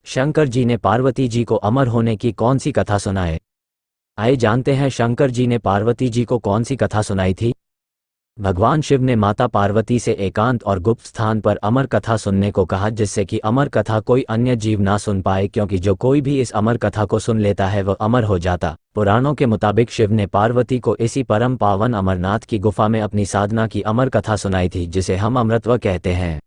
शंकर जी ने पार्वती जी को अमर होने की कौन सी कथा सुनाए? आइए जानते हैं शंकर जी ने पार्वती जी को कौन सी कथा सुनाई थी। भगवान शिव ने माता पार्वती से एकांत और गुप्त स्थान पर अमर कथा सुनने को कहा, जिससे कि अमर कथा कोई अन्य जीव ना सुन पाए, क्योंकि जो कोई भी इस अमर कथा को सुन लेता है वह अमर हो जाता। पुराणों के मुताबिक शिव ने पार्वती को इसी परम पावन अमरनाथ की गुफा में अपनी साधना की अमर कथा सुनाई थी, जिसे हम अमृतत्व कहते हैं।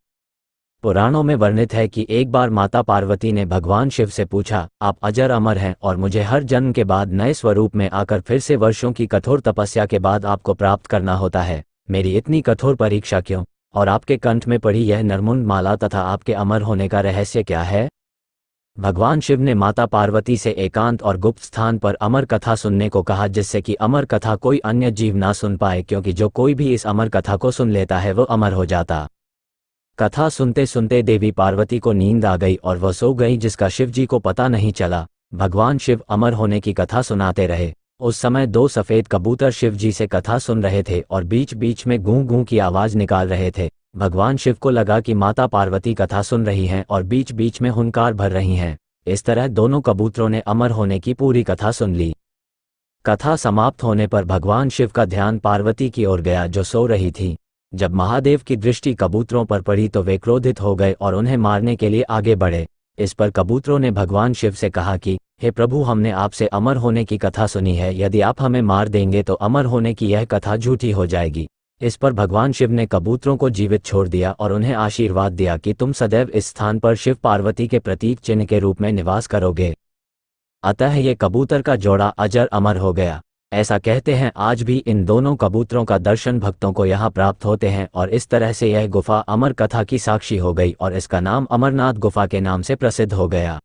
पुराणों में वर्णित है कि एक बार माता पार्वती ने भगवान शिव से पूछा, आप अजर अमर हैं और मुझे हर जन्म के बाद नए स्वरूप में आकर फिर से वर्षों की कठोर तपस्या के बाद आपको प्राप्त करना होता है। मेरी इतनी कठोर परीक्षा क्यों? और आपके कंठ में पड़ी यह नरमुंड माला तथा आपके अमर होने का रहस्य क्या है? भगवान शिव ने माता पार्वती से एकांत और गुप्त स्थान पर अमर कथा सुनने को कहा, जिससे कि अमर कथा कोई अन्य जीव ना सुन पाए, क्योंकि जो कोई भी इस अमर कथा को सुन लेता है वह अमर हो जाता। कथा सुनते सुनते देवी पार्वती को नींद आ गई और वह सो गई, जिसका शिव जी को पता नहीं चला। भगवान शिव अमर होने की कथा सुनाते रहे। उस समय दो सफ़ेद कबूतर शिव जी से कथा सुन रहे थे और बीच बीच में गूं गूं की आवाज़ निकाल रहे थे। भगवान शिव को लगा कि माता पार्वती कथा सुन रही हैं और बीच बीच में हुंकार भर रही हैं। इस तरह दोनों कबूतरों ने अमर होने की पूरी कथा सुन ली। कथा समाप्त होने पर भगवान शिव का ध्यान पार्वती की ओर गया, जो सो रही थी। जब महादेव की दृष्टि कबूतरों पर पड़ी तो वे क्रोधित हो गए और उन्हें मारने के लिए आगे बढ़े। इस पर कबूतरों ने भगवान शिव से कहा कि हे प्रभु, हमने आपसे अमर होने की कथा सुनी है, यदि आप हमें मार देंगे तो अमर होने की यह कथा झूठी हो जाएगी। इस पर भगवान शिव ने कबूतरों को जीवित छोड़ दिया और उन्हें आशीर्वाद दिया कि तुम सदैव इस स्थान पर शिव पार्वती के प्रतीक चिन्ह के रूप में निवास करोगे। अतः ये कबूतर का जोड़ा अजर अमर हो गया। ऐसा कहते हैं आज भी इन दोनों कबूतरों का दर्शन भक्तों को यहाँ प्राप्त होते हैं और इस तरह से यह गुफा अमर कथा की साक्षी हो गई और इसका नाम अमरनाथ गुफा के नाम से प्रसिद्ध हो गया।